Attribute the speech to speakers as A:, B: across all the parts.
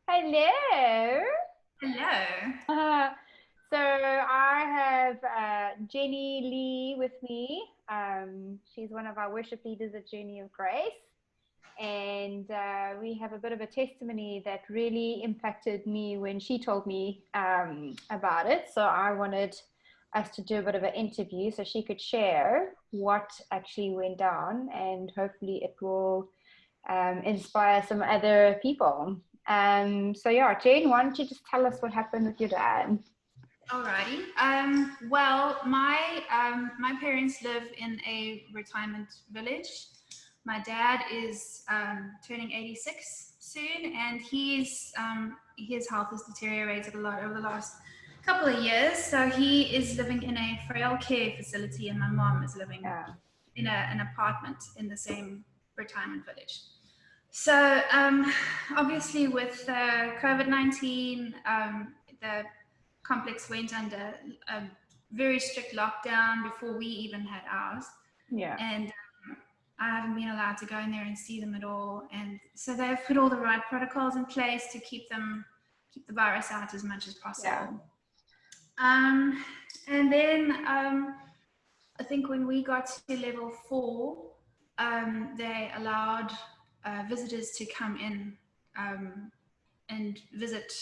A: Hello.
B: Hello.
A: Uh, so I have Jenny Lee with me. She's one of our worship leaders at Journey of Grace. And we have a bit of a testimony that really impacted me when she told me about it. So I wanted us to do a bit of an interview so she could share what actually went down, and hopefully it will inspire some other people. So yeah, Jane, why don't you just tell us what happened with your dad?
B: Alrighty. Well, my parents live in a retirement village. My dad is turning 86 soon, and his health has deteriorated a lot over the last couple of years. So he is living in a frail care facility, and my mom is living
A: Yeah,
B: in an apartment in the same retirement village. So obviously, with COVID-19, the complex went under a very strict lockdown before we even had ours,
A: yeah,
B: and I haven't been allowed to go in there and see them at all. And so they've put all the right protocols in place to keep the virus out as much as
A: yeah,
B: possible. Um, and then I think when we got to level 4, they allowed visitors to come in and visit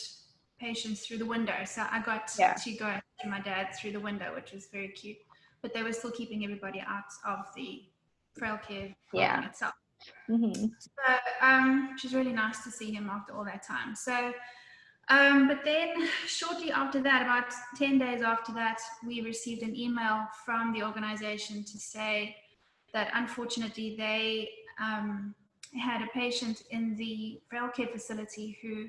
B: patients through the window. So I got
A: yeah,
B: to go and see my dad through the window, which was very cute. But they were still keeping everybody out of the frail care building
A: yeah.
B: itself.
A: Mm-hmm.
B: So, which was really nice to see him after all that time. So, but then shortly after that, about 10 days after that, we received an email from the organization to say that unfortunately they had a patient in the frail care facility who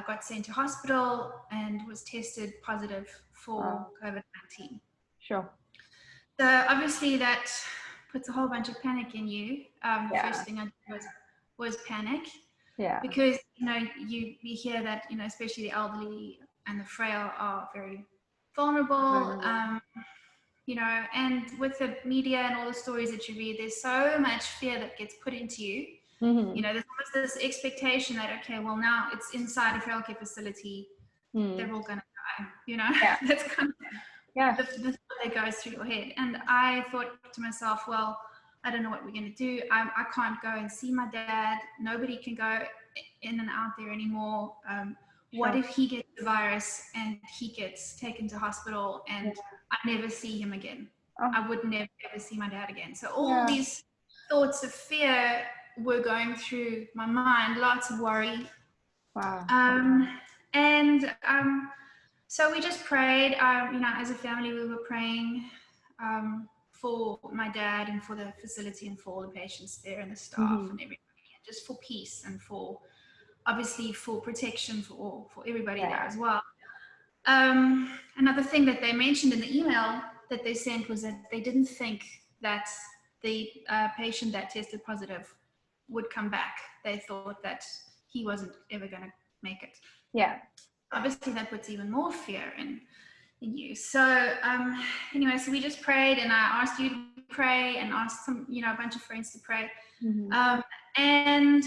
B: got sent to hospital and was tested positive for
A: Wow.
B: COVID-19.
A: Sure.
B: So obviously that puts a whole bunch of panic in you. The
A: Yeah,
B: first thing I did was panic,
A: yeah,
B: because you hear that especially the elderly and the frail are very vulnerable.
A: vulnerable.
B: And with the media and all the stories that you read, there's so much fear that gets put into you.
A: Mm-hmm.
B: There's almost this expectation that, okay, well, now it's inside a frail care facility,
A: Mm.
B: they're all gonna die.
A: Yeah,
B: That's kind of
A: yeah,
B: the thought that goes through your head. And I thought to myself, well, I don't know what we're going to do. I can't go and see my dad. Nobody can go in and out there anymore. What
A: sure.
B: if he gets the virus and he gets taken to hospital
A: Yeah.
B: and I never see him again?
A: Oh,
B: I would never ever see my dad again. So all
A: yeah.
B: these thoughts of fear were going through my mind, lots of worry.
A: Wow.
B: Um, and so we just prayed. As a family, we were praying for my dad and for the facility and for all the patients there and the staff
A: Mm-hmm.
B: and everybody, and just for peace and for obviously for protection for everybody there
A: Yeah.
B: as well. Another thing that they mentioned in the email that they sent was that they didn't think that the patient that tested positive would come back. They thought that he wasn't ever going to make it.
A: Yeah.
B: Obviously, that puts even more fear in you. So anyway, so we just prayed, and I asked you to pray, and asked a bunch of friends to pray,
A: Mm-hmm.
B: and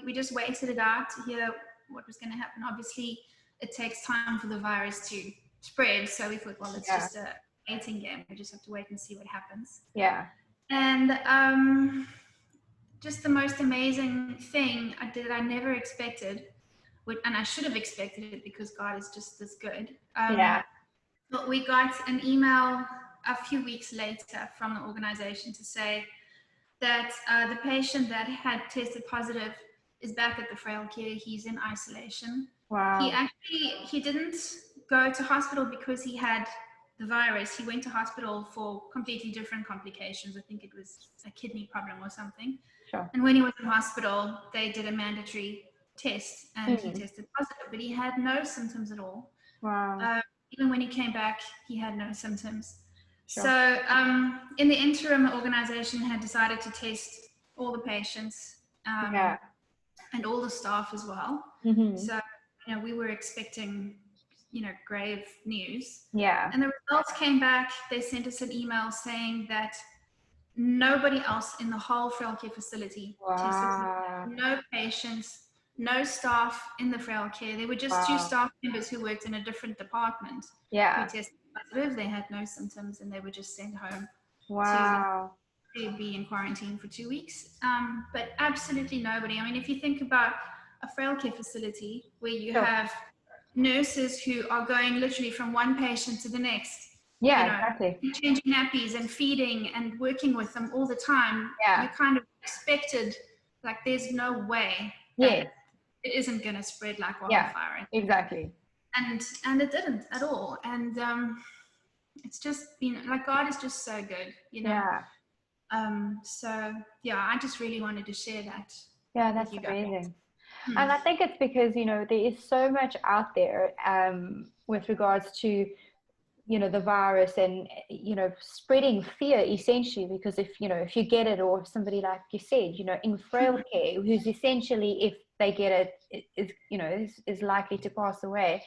B: we just waited it out to hear what was going to happen. Obviously, it takes time for the virus to spread, so we thought, well, it's
A: Yeah.
B: just a waiting game. We just have to wait and see what happens.
A: Yeah.
B: And just the most amazing thing I never expected, and I should have expected it because God is just this good.
A: Yeah.
B: But we got an email a few weeks later from the organization to say that the patient that had tested positive is back at the frail care. He's in isolation.
A: Wow.
B: He didn't go to hospital because he had the virus. He went to hospital for completely different complications. I think it was a kidney problem or something.
A: Sure.
B: And when he was in hospital, they did a mandatory test and he
A: Mm.
B: tested positive, but he had no symptoms at all.
A: Wow.
B: Even when he came back, he had no symptoms.
A: Sure.
B: So in the interim, the organization had decided to test all the patients
A: Yeah.
B: and all the staff as well.
A: Mm-hmm.
B: So, we were expecting, grave news.
A: Yeah.
B: And the results came back. They sent us an email saying that nobody else in the whole frail care facility tested.
A: Wow.
B: No patients, no staff in the frail care. There were just two
A: Wow.
B: staff members who worked in a different department who
A: Yeah.
B: tested positive. They had no symptoms and they were just sent home to
A: Wow.
B: be in quarantine for 2 weeks. But absolutely nobody. I mean, if you think about a frail care facility where you
A: Sure.
B: have nurses who are going literally from one patient to the next, you
A: Yeah,
B: know,
A: exactly.
B: changing nappies and feeding and working with them all the time,
A: Yeah.
B: you're kind of expected, like, there's no way that
A: Yes.
B: it isn't going to spread like
A: Yeah.
B: wildfire.
A: Exactly.
B: And it didn't at all. And it's just been like, God is just so good, you know.
A: Yeah.
B: So yeah, I just really wanted to share that
A: Yeah,
B: with
A: that's
B: you guys.
A: amazing. And I think it's because, there is so much out there with regards to, the virus and, spreading fear essentially, because if you get it, or if somebody, like you said, in frail care, who's essentially, if they get it, is likely to pass away,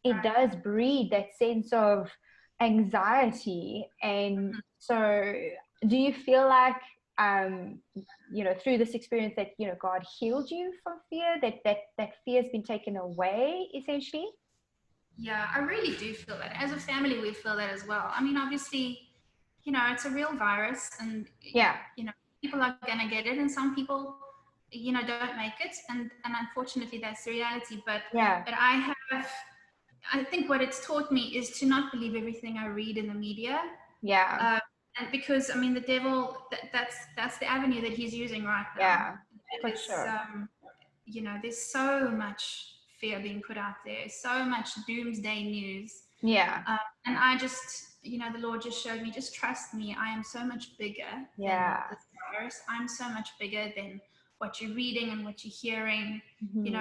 A: it does breed that sense of anxiety. And so do you feel like, through this experience that, God healed you from fear, that fear has been taken away essentially?
B: Yeah, I really do feel that. As a family, we feel that as well. I mean, obviously, it's a real virus, and
A: Yeah.
B: people are gonna get it, and some people, don't make it, and unfortunately, that's the reality. But
A: Yeah.
B: I think what it's taught me is to not believe everything I read in the media.
A: Yeah.
B: And because, I mean, the devil, that's the avenue that he's using right now.
A: Yeah, for sure.
B: There's so much fear being put out there, so much doomsday news.
A: Yeah.
B: And I just, the Lord just showed me, just trust me. I am so much bigger than
A: Yeah.
B: this virus. I'm so much bigger than what you're reading and what you're hearing,
A: Mhm.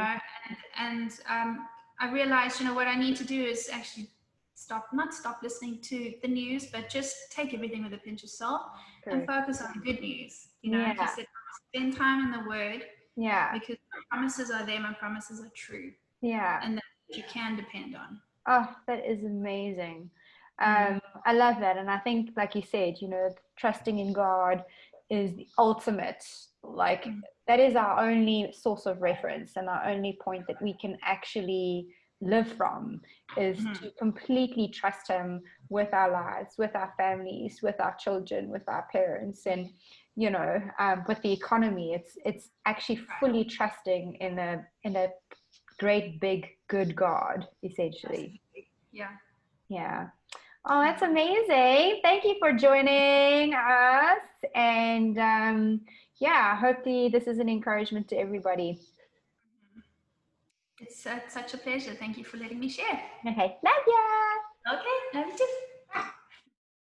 B: and I realized, what I need to do is actually not stop listening to the news, but just take everything with a pinch of salt and
A: Correct.
B: focus on good news. He
A: Yeah.
B: said, spend time in the Word,
A: Yeah.
B: because my promises are there, my promises are true,
A: Yeah.
B: and that you can depend on.
A: Oh, that is amazing.
B: Mm.
A: I love that. And I think, like you said, trusting in God is the ultimate, like, that is our only source of reference and our only point that we can actually live from, is to completely trust Him with our lives, with our families, with our children, with our parents, and, with the economy. It's actually fully trusting in a great, big, good God, essentially.
B: Yeah.
A: Yeah. Oh, that's amazing. Thank you for joining us. And yeah, hopefully this is an encouragement to everybody.
B: It's such a pleasure. Thank you for letting me share.
A: Okay. Love ya.